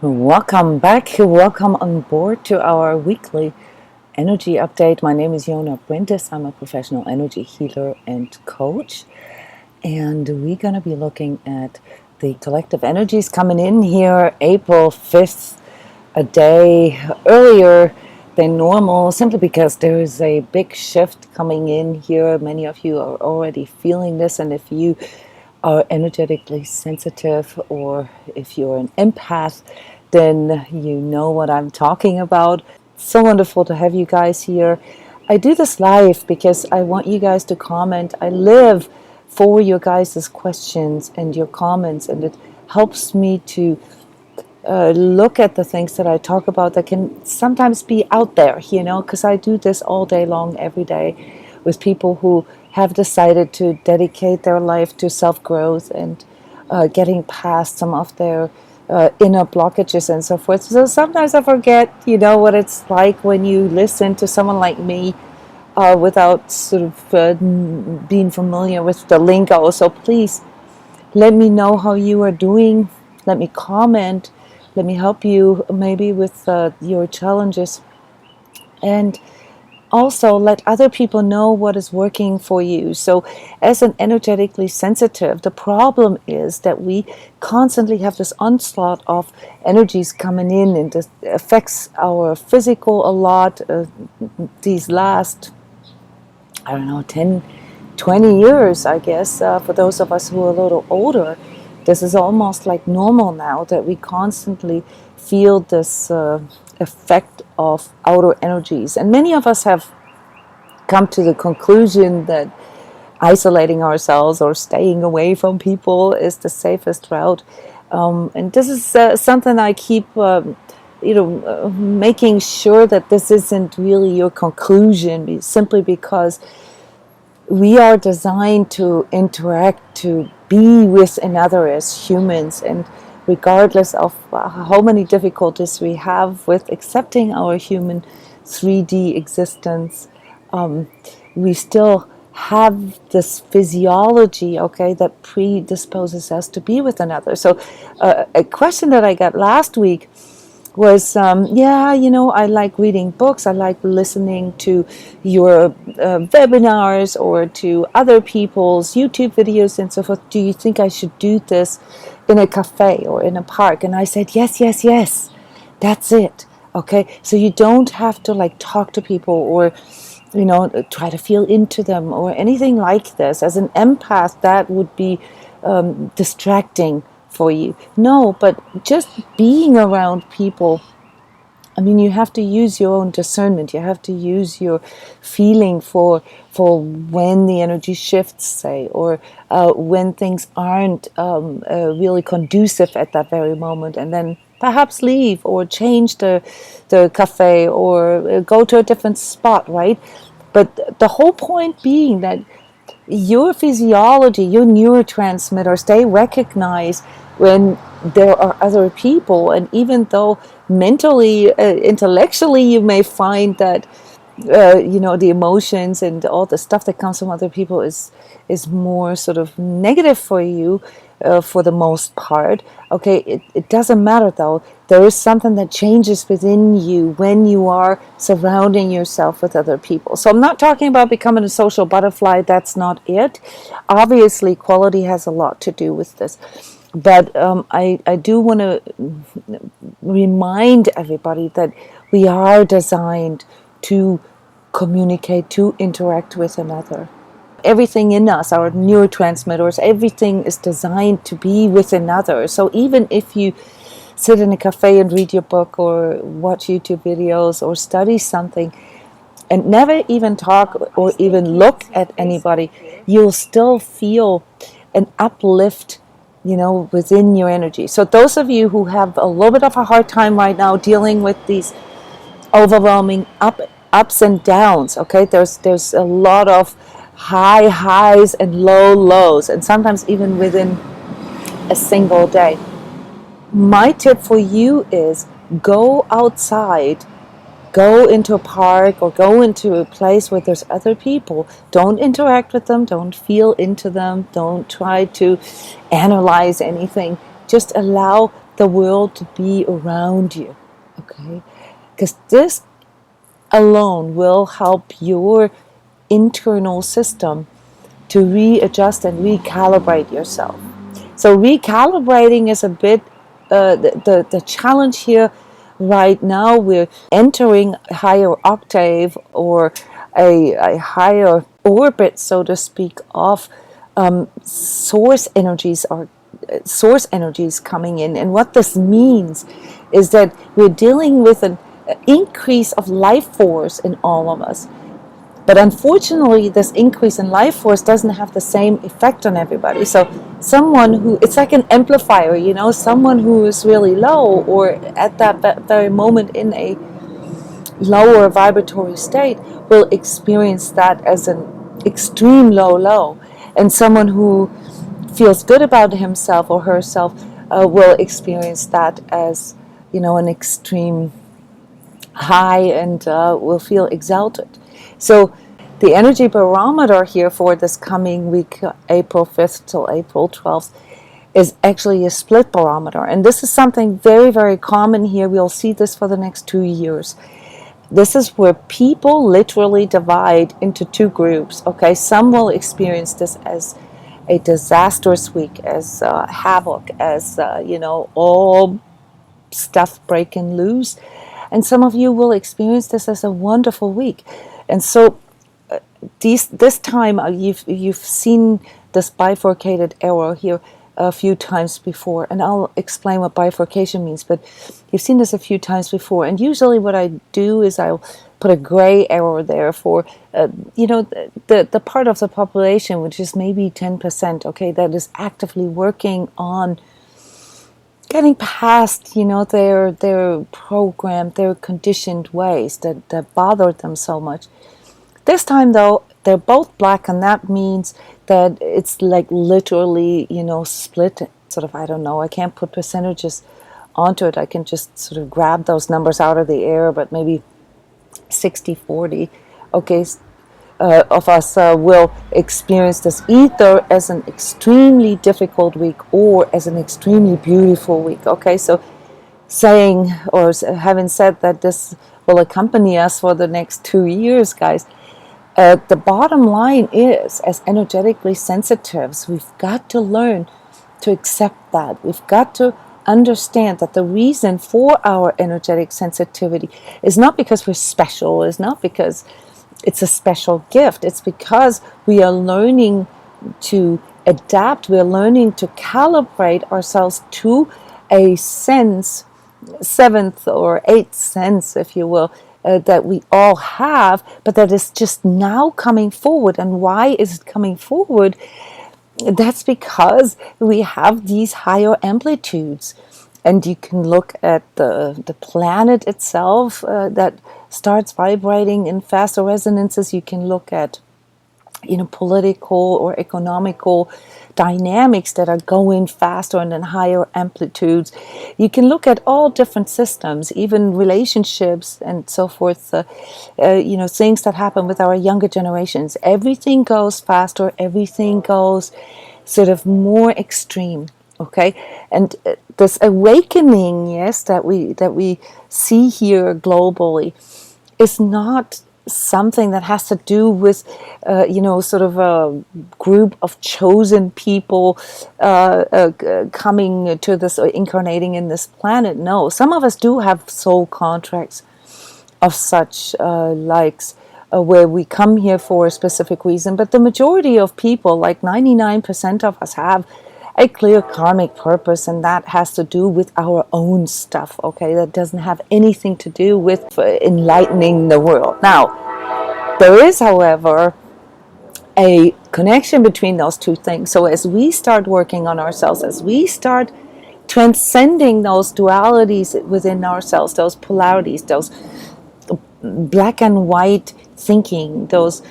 Welcome back, welcome on board to our weekly energy update. My name is Jona Bryndis. I'm a professional energy healer and coach, and we're going to be looking at the collective energies coming in here April 5th, a day earlier than normal, simply because there is a big shift coming in here. Many of you are already feeling this, and if you are energetically sensitive or if you're an empath, then you know what I'm talking about. So wonderful to have you guys here. I do this live because I want you guys to comment. I live for your guys' questions and your comments, and it helps me to look at the things that I talk about that can sometimes be out there, because I do this all day long, every day, with people who have decided to dedicate their life to self-growth and getting past some of their inner blockages and so forth. So sometimes I forget, what it's like when you listen to someone like me without sort of being familiar with the lingo. So please let me know how you are doing. Let me comment. Let me help you maybe with your challenges. And also let other people know what is working for you. So as an energetically sensitive, the problem is that we constantly have this onslaught of energies coming in, and this affects our physical a lot. These last, 10, 20 years, I guess, for those of us who are a little older, this is almost like normal now, that we constantly feel this effect of outer energies. And many of us have come to the conclusion that isolating ourselves or staying away from people is the safest route. And this is something I keep making sure that this isn't really your conclusion, simply because we are designed to interact, to be with another as humans, and regardless of how many difficulties we have with accepting our human 3D existence, we still have this physiology, that predisposes us to be with another. So a question that I got last week was, I like reading books, I like listening to your webinars or to other people's YouTube videos and so forth. Do you think I should do this in a cafe or in a park? And I said, yes, that's it. Okay, so you don't have to talk to people or try to feel into them or anything like this. As an empath, that would be distracting for you. No, but just being around people, you have to use your own discernment. You have to use your feeling for when the energy shifts, say, or when things aren't really conducive at that very moment, and then perhaps leave or change the cafe or go to a different spot, right? But the whole point being that your physiology, your neurotransmitters, they recognize when there are other people. And even though mentally, intellectually, you may find that the emotions and all the stuff that comes from other people is more sort of negative for you, for the most part. Okay, it doesn't matter though. There is something that changes within you when you are surrounding yourself with other people. So I'm not talking about becoming a social butterfly. That's not it. Obviously, quality has a lot to do with this. But I do want to remind everybody that we are designed to communicate, to interact with another. Everything in us, our neurotransmitters, everything is designed to be with another. So even if you sit in a cafe and read your book or watch YouTube videos or study something and never even talk or even look at anybody, you'll still feel an uplift within your energy. So those of you who have a little bit of a hard time right now dealing with these overwhelming ups and downs, okay, there's a lot of high highs and low lows, and sometimes even within a single day. My tip for you is go outside, go into a park or go into a place where there's other people. Don't interact with them, don't feel into them, don't try to analyze anything. Just allow the world to be around you, okay? Because this alone will help your internal system to readjust and recalibrate yourself. So recalibrating is a bit the challenge here right now. We're entering a higher octave or a higher orbit, so to speak, of source energies or source energies coming in. And what this means is that we're dealing with an increase of life force in all of us. But unfortunately, this increase in life force doesn't have the same effect on everybody. So someone who, it's like an amplifier, you know, someone who is really low or at that very moment in a lower vibratory state will experience that as an extreme low. And someone who feels good about himself or herself will experience that as, you know, an extreme high and will feel exalted. So the energy barometer here for this coming week, April 5th till April 12th, is actually a split barometer. And this is something very, very common here. We'll see this for the next 2 years. This is where people literally divide into two groups, okay? Some will experience this as a disastrous week, as havoc, as, you know, all stuff breaking loose. And some of you will experience this as a wonderful week. And so this time you've seen this bifurcated arrow here a few times before, and I'll explain what bifurcation means, but you've seen this a few times before. And usually what I do is I'll put a gray arrow there for you know, the part of the population which is maybe 10%, okay, that is actively working on getting past, you know, their programmed, their conditioned ways that bothered them so much. This time, though, they're both black, and that means that it's like literally, you know, split, sort of, I don't know, I can't put percentages onto it. I can just sort of grab those numbers out of the air, but maybe 60-40, okay, of us will experience this either as an extremely difficult week or as an extremely beautiful week, okay? So saying or having said that this will accompany us for the next 2 years, guys, the bottom line is, as energetically sensitives, we've got to learn to accept that. We've got to understand that the reason for our energetic sensitivity is not because we're special, is not because it's a special gift. It's because we are learning to adapt. We're learning to calibrate ourselves to a sense, seventh or eighth sense, if you will, that we all have, but that is just now coming forward. And why is it coming forward? That's because we have these higher amplitudes. And you can look at the planet itself that starts vibrating in faster resonances. You can look at, you know, political or economical dynamics that are going faster and in higher amplitudes. You can look at all different systems, even relationships and so forth, you know, things that happen with our younger generations. Everything goes faster, everything goes sort of more extreme, okay? And this awakening, yes, that we see here globally is not something that has to do with, you know, sort of a group of chosen people coming to this or incarnating in this planet. No, some of us do have soul contracts of such likes where we come here for a specific reason, but the majority of people, like 99% of us, have a clear karmic purpose, and that has to do with our own stuff, okay? That doesn't have anything to do with enlightening the world. Now, there is, however, a connection between those two things. So as we start working on ourselves, as we start transcending those dualities within ourselves, those polarities, those black and white thinking, those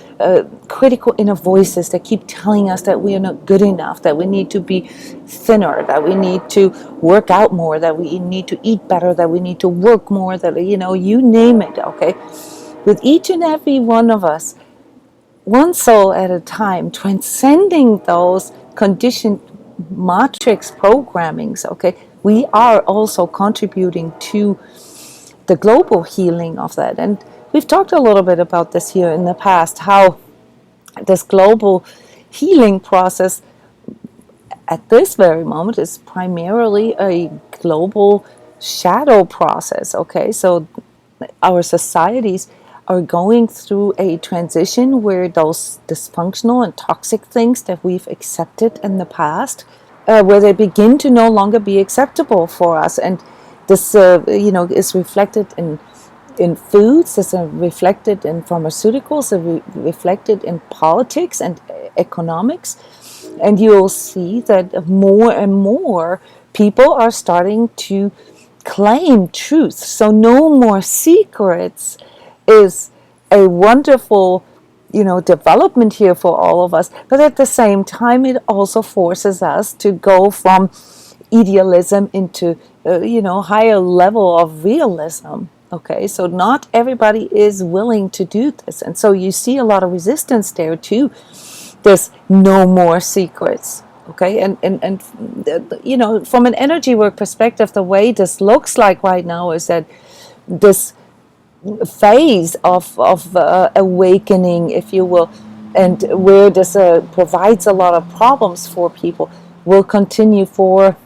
critical inner voices that keep telling us that we are not good enough, that we need to be thinner, that we need to work out more, that we need to eat better, that we need to work more, that, you know, you name it, okay? With each and every one of us, one soul at a time, transcending those conditioned matrix programmings, okay? we are also contributing to the global healing of that. And we've talked a little bit about this here in the past, how this global healing process at this very moment is primarily a global shadow process. Okay, so our societies are going through a transition where those dysfunctional and toxic things that we've accepted in the past, where they begin to no longer be acceptable for us. And this is reflected in foods, is reflected in pharmaceuticals, reflected in politics and economics. And you'll see that more and more people are starting to claim truth. So no more secrets is a wonderful, development here for all of us. But at the same time, it also forces us to go from idealism into, higher level of realism. Okay, so not everybody is willing to do this. And so you see a lot of resistance there too. There's no more secrets. Okay, and from an energy work perspective, the way this looks like right now is that this phase of awakening, if you will, and where this provides a lot of problems for people, will continue for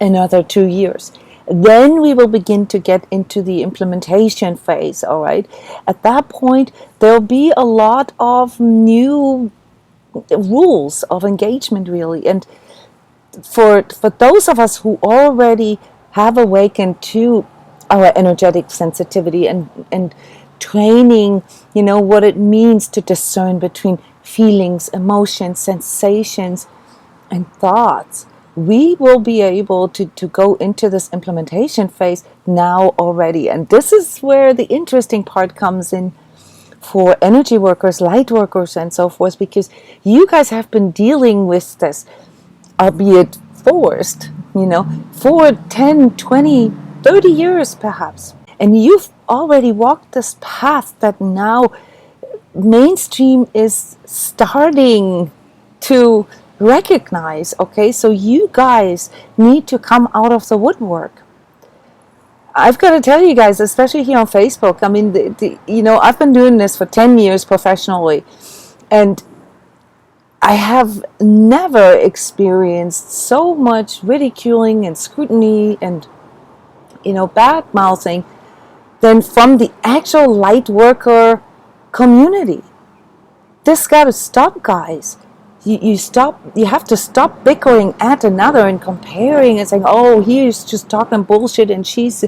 another 2 years. Then we will begin to get into the implementation phase. All right, at that point there'll be a lot of new rules of engagement, really. And for those of us who already have awakened to our energetic sensitivity and training, what it means to discern between feelings, emotions, sensations, and thoughts, we will be able to go into this implementation phase now already. And this is where the interesting part comes in for energy workers, light workers, and so forth, because you guys have been dealing with this, albeit forced, for 10, 20, 30 years perhaps. And you've already walked this path that now mainstream is starting to recognize. Okay, so you guys need to come out of the woodwork. I've got to tell you guys, especially here on Facebook, I mean, I've been doing this for 10 years professionally, and I have never experienced so much ridiculing and scrutiny and, bad mouthing than from the actual light worker community. This got to stop, guys. You have to stop bickering at another and comparing and saying, oh, he's just talking bullshit and she's...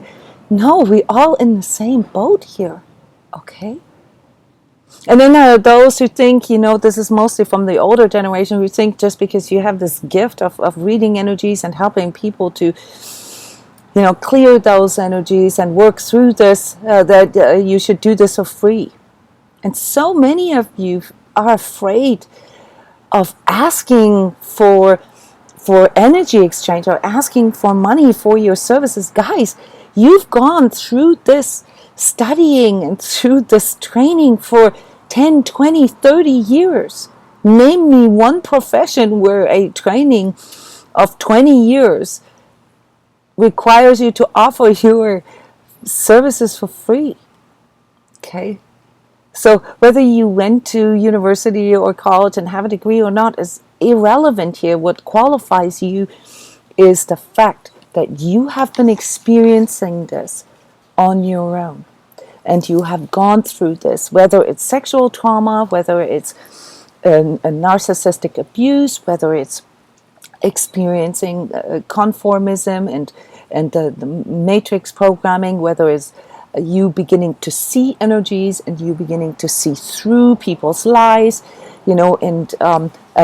No, we're all in the same boat here, okay? And then there are those who think, this is mostly from the older generation, who think just because you have this gift of reading energies and helping people to, clear those energies and work through this, that you should do this for free. And so many of you are afraid of asking for energy exchange or asking for money for your services. Guys, you've gone through this studying and through this training for 10, 20, 30 years. Name me one profession where a training of 20 years requires you to offer your services for free. Okay? So whether you went to university or college and have a degree or not is irrelevant here. What qualifies you is the fact that you have been experiencing this on your own. And you have gone through this, whether it's sexual trauma, whether it's a narcissistic abuse, whether it's experiencing conformism and the matrix programming, whether it's you beginning to see energies and you beginning to see through people's lies, and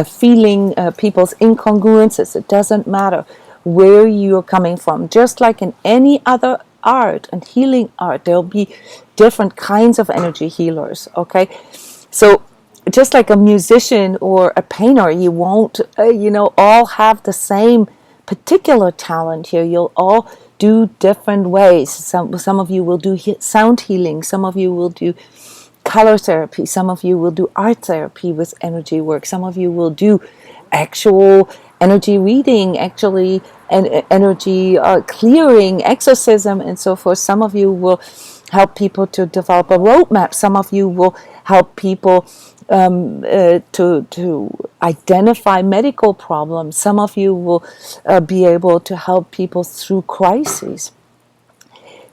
feeling people's incongruences. It doesn't matter where you're coming from. Just like in any other art and healing art, there'll be different kinds of energy healers, okay? So just like a musician or a painter, you won't, all have the same particular talent here. You'll all do different ways. Some of you will do sound healing. Some of you will do color therapy. Some of you will do art therapy with energy work. Some of you will do actual energy reading, actually, and energy clearing, exorcism, and so forth. Some of you will help people to develop a roadmap. Some of you will help people to identify medical problems. Some of you will be able to help people through crises.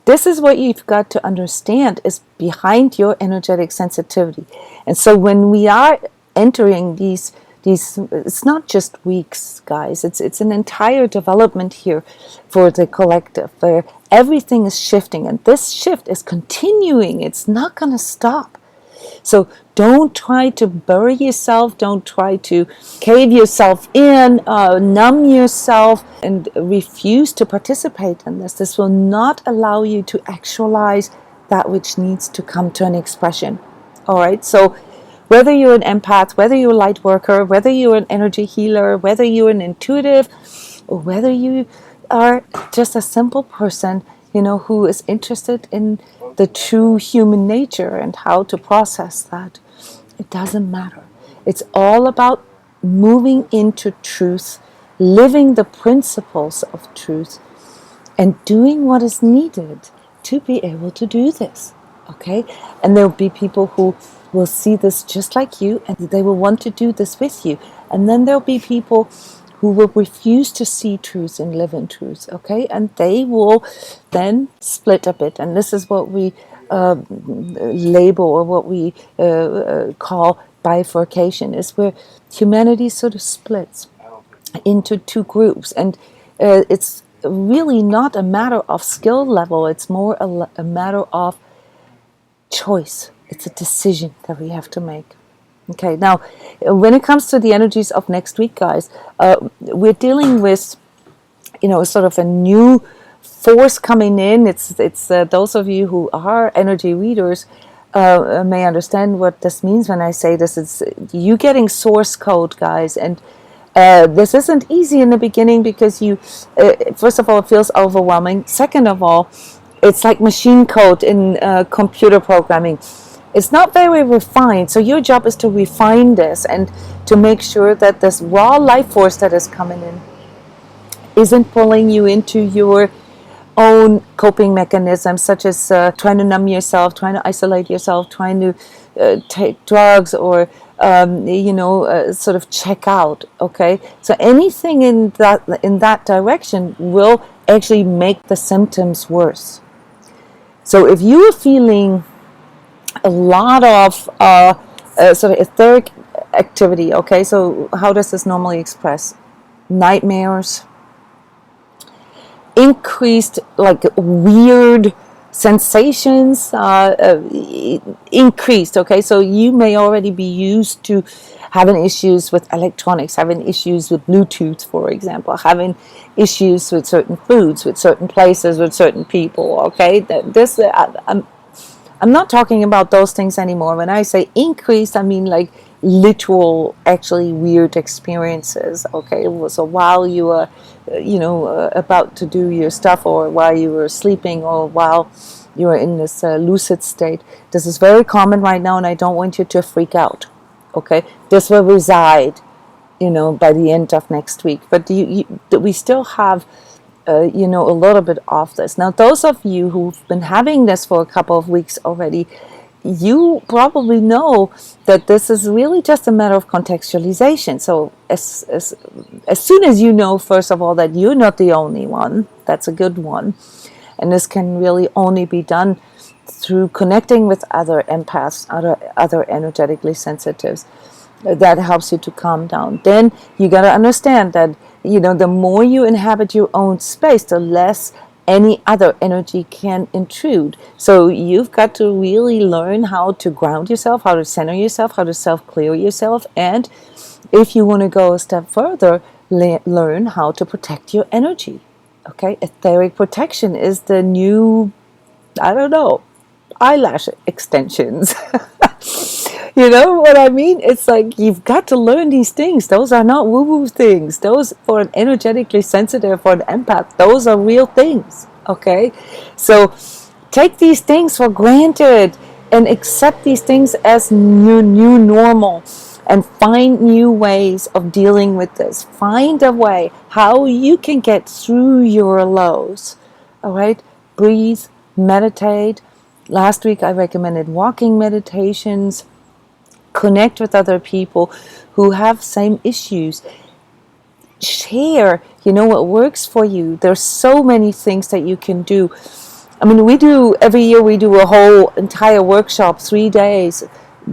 This is what you've got to understand is behind your energetic sensitivity. And so when we are entering these, it's not just weeks, guys. It's an entire development here for the collective, where everything is shifting, and this shift is continuing. It's not going to stop. So don't try to bury yourself. Don't try to cave yourself in, numb yourself, and refuse to participate in this. This will not allow you to actualize that which needs to come to an expression. All right. So whether you're an empath, whether you're a light worker, whether you're an energy healer, whether you're an intuitive, or whether you are just a simple person, who is interested in the true human nature and how to process that, it doesn't matter. It's all about moving into truth, living the principles of truth, and doing what is needed to be able to do this. Okay? And there'll be people who will see this just like you, and they will want to do this with you. And then there'll be people who will refuse to see truth and live in truth, okay? And they will then split a bit. And this is what we label, or what we call bifurcation, is where humanity sort of splits into two groups. And it's really not a matter of skill level. It's more a matter of choice. It's a decision that we have to make. Okay, now, when it comes to the energies of next week, guys, we're dealing with, sort of a new force coming in. It's those of you who are energy readers may understand what this means when I say this. It's you getting source code, guys, and this isn't easy in the beginning because you, first of all, it feels overwhelming. Second of all, it's like machine code in computer programming. It's not very refined, so your job is to refine this and to make sure that this raw life force that is coming in isn't pulling you into your own coping mechanisms, such as trying to numb yourself, trying to isolate yourself, trying to take drugs, or sort of check out. Okay, so anything in that direction will actually make the symptoms worse. So if you are feeling a lot of sort of etheric activity, okay, so how does this normally express? Nightmares, increased, like, weird sensations, increased, okay, so you may already be used to having issues with electronics, having issues with Bluetooth, for example, having issues with certain foods, with certain places, with certain people, okay. This I'm not talking about those things anymore. When I say increased, I mean like literal, actually weird experiences. Okay, so while you were, about to do your stuff, or while you were sleeping, or while you were in this lucid state, this is very common right now, and I don't want you to freak out. Okay, this will reside, by the end of next week. But we still have a little bit of this. Now, those of you who've been having this for a couple of weeks already, you probably know that this is really just a matter of contextualization. So as soon as you know, first of all, that you're not the only one, that's a good one. And this can really only be done through connecting with other empaths, other energetically sensitives. That helps you to calm down. Then you got to understand that the more you inhabit your own space, the less any other energy can intrude. So you've got to really learn how to ground yourself, how to center yourself, how to self-clear yourself. And if you want to go a step further, learn how to protect your energy. Okay, etheric protection is the new, eyelash extensions. You know what I mean? It's like you've got to learn these things. Those are not woo-woo things. Those, for an energetically sensitive, for an empath, those are real things. Okay? So take these things for granted and accept these things as new normal. and find new ways of dealing with this. Find a way how you can get through your lows. All right, breathe, meditate. Last week I recommended walking meditations. Connect with other people who have same issues. Share, what works for you. There's so many things that you can do. I mean, every year we do a whole entire workshop, 3 days,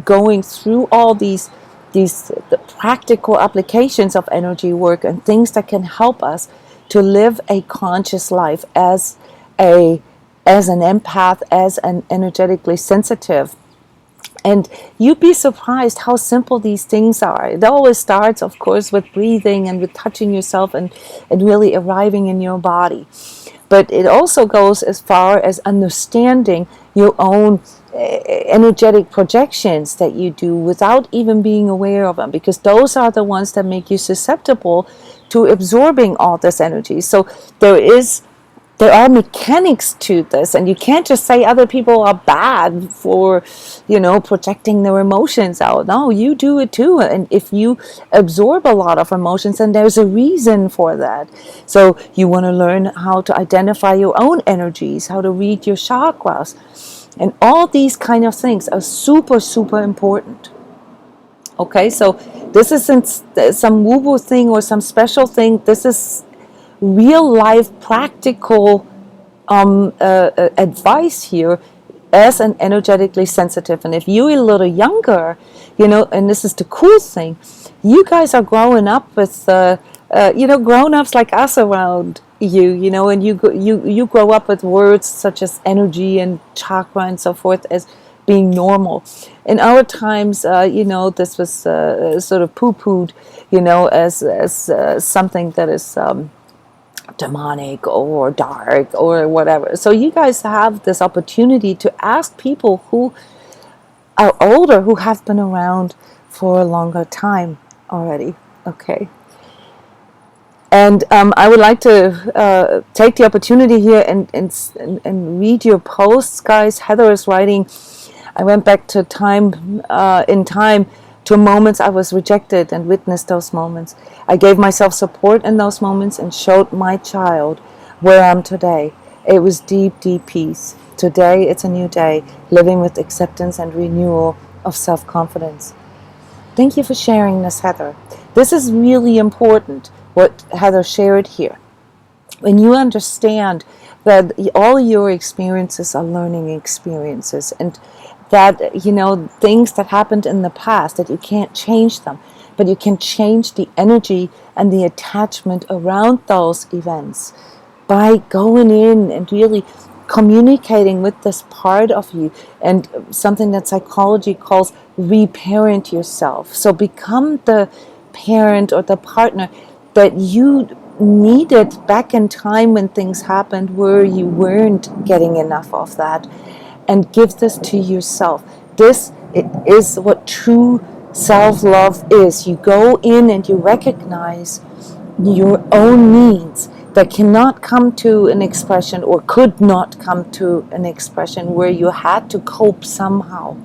going through all these the practical applications of energy work and things that can help us to live a conscious life as an empath, as an energetically sensitive. And you'd be surprised how simple these things are. It always starts, of course, with breathing and with touching yourself and really arriving in your body. But it also goes as far as understanding your own energetic projections that you do without even being aware of them, because those are the ones that make you susceptible to absorbing all this energy. So there are mechanics to this, and you can't just say other people are bad for, projecting their emotions out. No, you do it too. And if you absorb a lot of emotions, then there's a reason for that. So you want to learn how to identify your own energies, how to read your chakras. And all these kind of things are super, super important. Okay, so this isn't some woo-woo thing or some special thing. This is real life practical advice here as an energetically sensitive. And if you're a little younger, and this is the cool thing, you guys are growing up with grown-ups like us around you, and you grow up with words such as energy and chakra and so forth as being normal. In our times, this was sort of poo-pooed, as something that is demonic or dark or whatever. So you guys have this opportunity to ask people who are older, who have been around for a longer time already. Okay. And I would like to take the opportunity here and read your posts, guys. Heather is writing, I went back to in time to moments I was rejected and witnessed those moments. I gave myself support in those moments and showed my child where I am today. It was deep, deep peace. Today it's a new day, living with acceptance and renewal of self-confidence. Thank you for sharing this, Heather. This is really important, what Heather shared here. When you understand that all your experiences are learning experiences, and that, things that happened in the past, that you can't change them, but you can change the energy and the attachment around those events by going in and really communicating with this part of you, and something that psychology calls reparent yourself. So become the parent or the partner that you needed back in time when things happened where you weren't getting enough of that, and give this to yourself. This is what true self-love is. You go in and you recognize your own needs that cannot come to an expression, or could not come to an expression, where you had to cope somehow.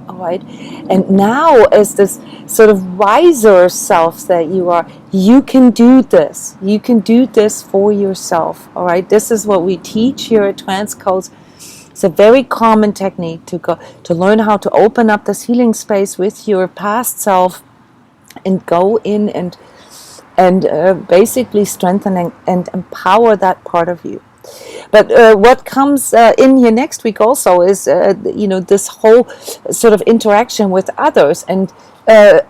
All right, and now as this sort of wiser self that you are, you can do this. You can do this for yourself. All right, this is what we teach here at transCODES. It's a very common technique to learn how to open up this healing space with your past self and go in and basically strengthen and empower that part of you. But what comes in here next week also is this whole sort of interaction with others, and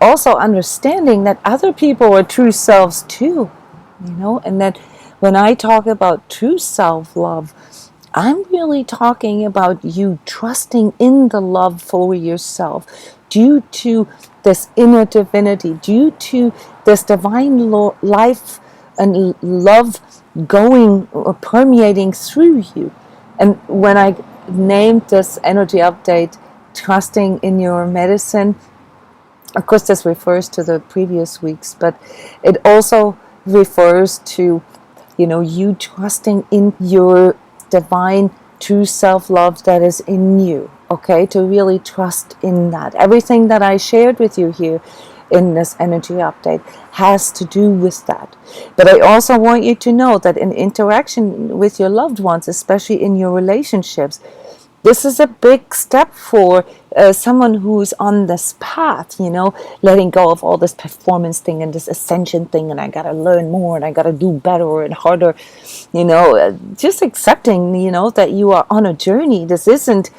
also understanding that other people are true selves too, and that when I talk about true self-love, I'm really talking about you trusting in the love for yourself due to this inner divinity, due to this divine life and love going or permeating through you. And when I named this energy update trusting in your medicine, of course this refers to the previous weeks, but it also refers to you trusting in your divine true self-love that is in you. Okay, to really trust in that. Everything that I shared with you here in this energy update has to do with that. But I also want you to know that in interaction with your loved ones, especially in your relationships, this is a big step for someone who's on this path, letting go of all this performance thing and this ascension thing, and I got to learn more and I got to do better and harder, just accepting, that you are on a journey. This isn't,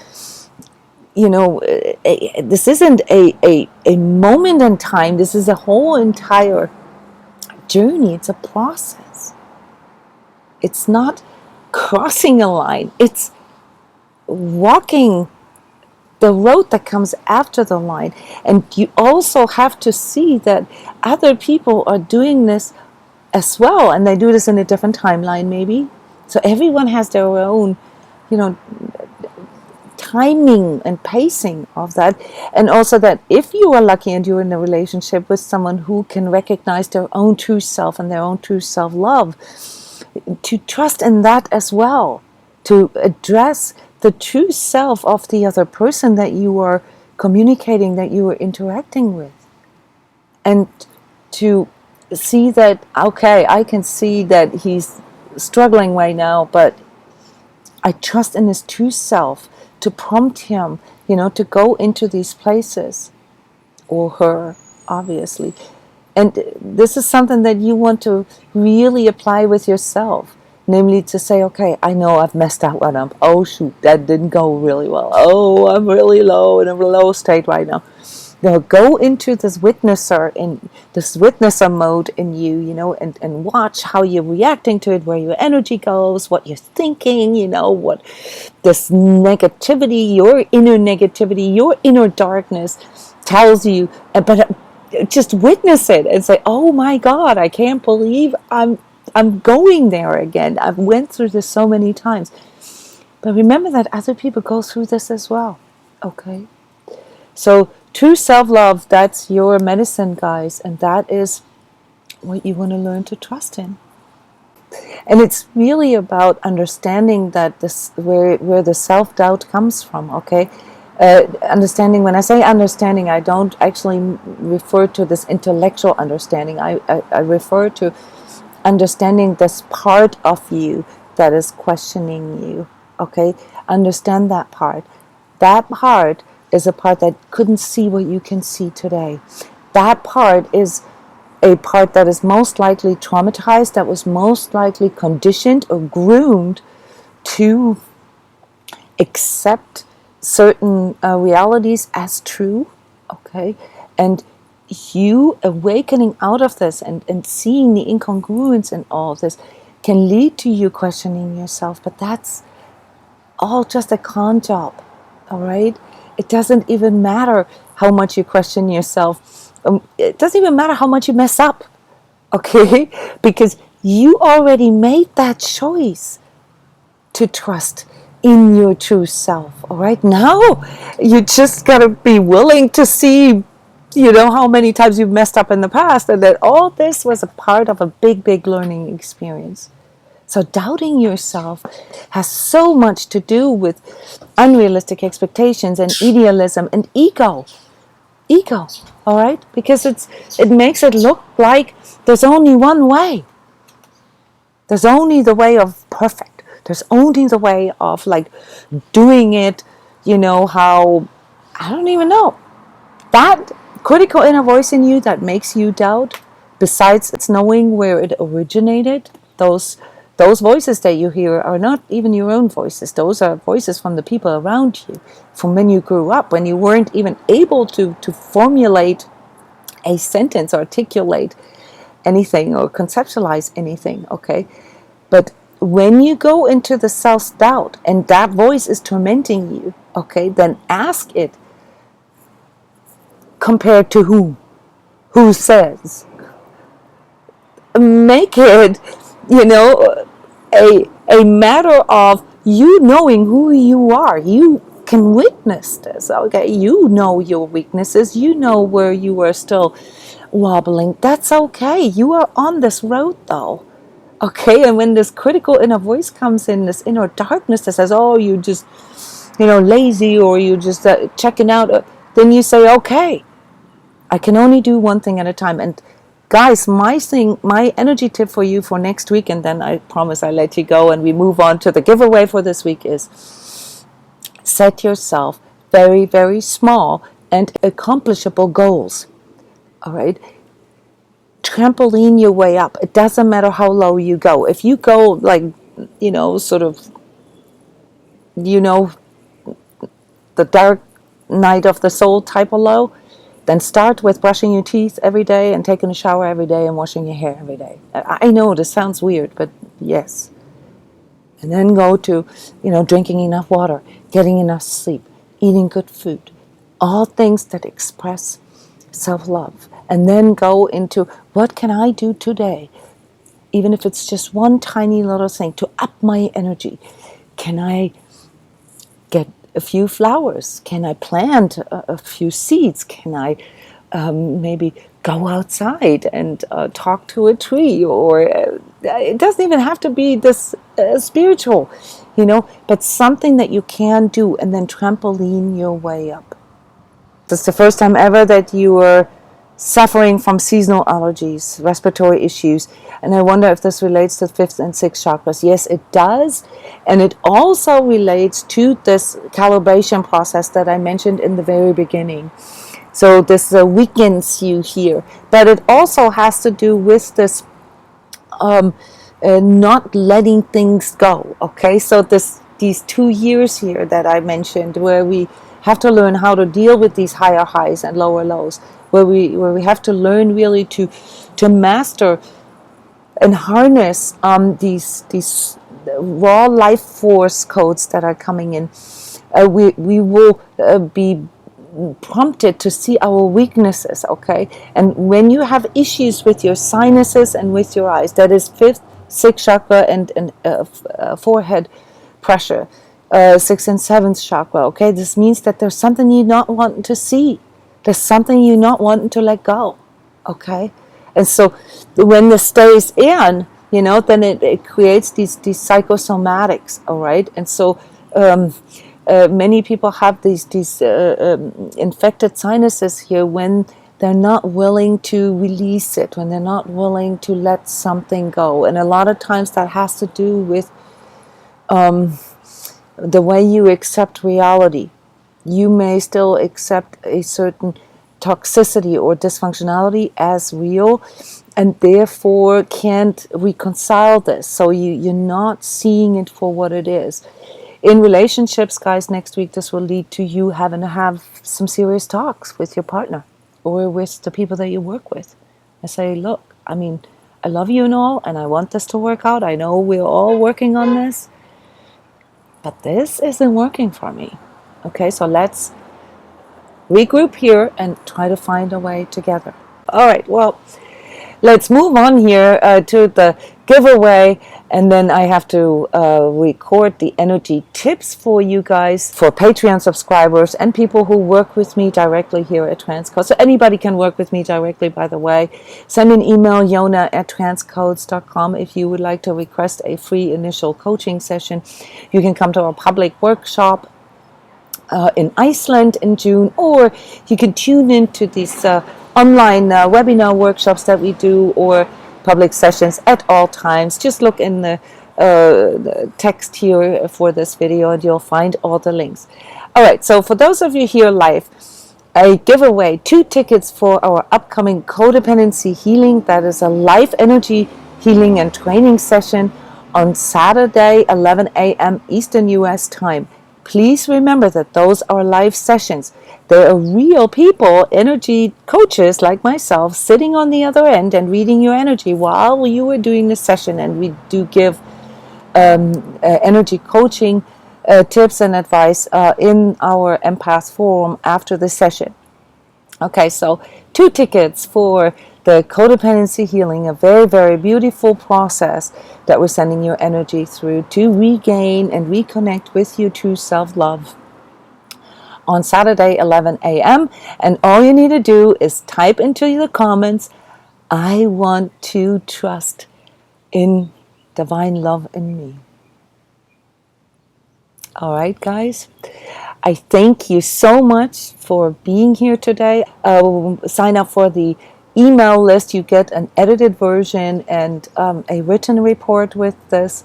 this isn't a moment in time. This is a whole entire journey. It's a process. It's not crossing a line. It's walking the road that comes after the line. And you also have to see that other people are doing this as well, and they do this in a different timeline maybe. So everyone has their own, timing and pacing of that. And also that if you are lucky and you're in a relationship with someone who can recognize their own true self and their own true self-love, to trust in that as well, to address the true self of the other person that you are communicating, that you are interacting with. And to see that, okay, I can see that he's struggling right now, but I trust in his true self to prompt him, to go into these places, or her, obviously. And this is something that you want to really apply with yourself. Namely to say, okay, I know I've messed up one up. Oh shoot, that didn't go really well. Oh, I'm really low, in a low state right now. Go into this witnesser, in this witnesser mode in you, and watch how you're reacting to it, where your energy goes, what you're thinking, what this negativity, your inner darkness tells you. But just witness it and say, oh my God, I can't believe I'm going there again. I've went through this so many times. But remember that other people go through this as well. Okay? So true self-love, that's your medicine, guys. And that is what you want to learn to trust in. And it's really about understanding that this where the self-doubt comes from, okay? Understanding, when I say understanding, I don't actually refer to this intellectual understanding. I refer to understanding this part of you that is questioning you, okay? Understand that part. That part is a part that couldn't see what you can see today. That part is a part that is most likely traumatized, that was most likely conditioned or groomed to accept certain realities as true, okay? And you awakening out of this and seeing the incongruence in all of this can lead to you questioning yourself, but that's all just a con job, all right? It doesn't even matter how much you question yourself. It doesn't even matter how much you mess up, okay? Because you already made that choice to trust in your true self, all right? Now you just got to be willing to see, how many times you've messed up in the past, and that all this was a part of a big, big learning experience. So doubting yourself has so much to do with unrealistic expectations and idealism and ego, all right? Because it makes it look like there's only one way. There's only the way of perfect. There's only the way of doing it, how, I don't even know. That critical inner voice in you that makes you doubt, besides it's knowing where it originated, those voices that you hear are not even your own voices. Those are voices from the people around you, from when you grew up, when you weren't even able to formulate a sentence, articulate anything, or conceptualize anything, okay? But when you go into the self-doubt and that voice is tormenting you, okay, then ask it, compared to whom? Who says? Make it, a matter of you knowing who you are. You can witness this, okay? You know your weaknesses. You know where you are still wobbling. That's okay. You are on this road, though. Okay, and when this critical inner voice comes in, this inner darkness that says, oh, you just, lazy, or you just checking out, then you say, okay, I can only do one thing at a time. And guys, my energy tip for you for next week, and then I promise I'll let you go and we move on to the giveaway for this week, is set yourself very, very small and accomplishable goals. All right. Trampoline your way up. It doesn't matter how low you go. If you go like, sort of, the dark night of the soul type of low, then start with brushing your teeth every day and taking a shower every day and washing your hair every day. I know this sounds weird, but yes. And then go to, drinking enough water, getting enough sleep, eating good food, all things that express self-love. And then go into, what can I do today, even if it's just one tiny little thing, to up my energy? Can I get a few flowers? Can I plant a few seeds? Can I maybe go outside and talk to a tree? Or it doesn't even have to be this spiritual, but something that you can do, and then trampoline your way up. This is the first time ever that you are suffering from seasonal allergies, respiratory issues, and I wonder if this relates to 5th and 6th chakras. Yes, it does, and it also relates to this calibration process that I mentioned in the very beginning. So this weakens you here, but it also has to do with this not letting things go. Okay, so these 2 years here that I mentioned, where we have to learn how to deal with these higher highs and lower lows, where we have to learn really to master and harness these raw life force codes that are coming in. We will be prompted to see our weaknesses, okay? And when you have issues with your sinuses and with your eyes, that is 5th, 6th chakra and forehead pressure, 6th and 7th chakra, okay? This means that there's something you're not wanting to see. There's something you're not wanting to let go, okay? And so when this stays in, then it creates these psychosomatics, all right? And so many people have these infected sinuses here when they're not willing to release it, when they're not willing to let something go. And a lot of times that has to do with the way you accept reality. You may still accept a certain toxicity or dysfunctionality as real, and therefore can't reconcile this. So you're not seeing it for what it is. In relationships, guys, next week this will lead to you having to have some serious talks with your partner or with the people that you work with. And say, look, I love you and all, and I want this to work out. I know we're all working on this, but this isn't working for me. Okay, so let's regroup here and try to find a way together. All right, well, let's move on here to the giveaway, and then I have to record the energy tips for you guys, for Patreon subscribers and people who work with me directly here at transCODES. So anybody can work with me directly, by the way. Send an email, jona@transcodes.com, if you would like to request a free initial coaching session. You can come to our public workshop in Iceland in June, or you can tune into these online webinar workshops that we do, or public sessions at all times. Just look in the text here for this video and you'll find all the links. All right, so for those of you here live, I give away 2 tickets for our upcoming codependency healing. That is a live energy healing and training session on Saturday, 11 a.m. Eastern US time. Please remember that those are live sessions. There are real people, energy coaches like myself, sitting on the other end and reading your energy while you are doing the session. And we do give energy coaching tips and advice in our Empaths forum after the session. Okay, so 2 tickets for the codependency healing, a very, very beautiful process that we're sending your energy through to regain and reconnect with your true self-love on Saturday, 11 a.m. And all you need to do is type into the comments, I want to trust in divine love in me. All right, guys. I thank you so much for being here today. Sign up for the email list. You get an edited version and a written report with this.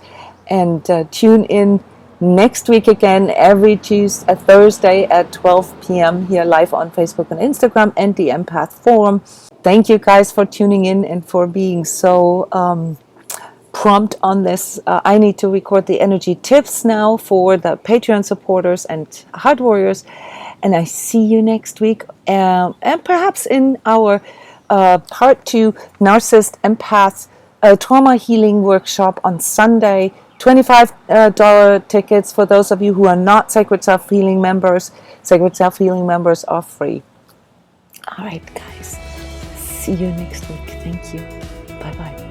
And tune in next week again, every Thursday at 12 p.m. here live on Facebook and Instagram and the Empath Forum. Thank you guys for tuning in and for being so prompt on this. I need to record the energy tips now for the Patreon supporters and Heart Warriors, and I see you next week, and perhaps in our part 2 Narcissist Empaths trauma healing workshop on Sunday. $25 tickets for those of you who are not Sacred Self Healing members. Sacred Self Healing members are free. All right, guys. See you next week. Thank you. Bye-bye.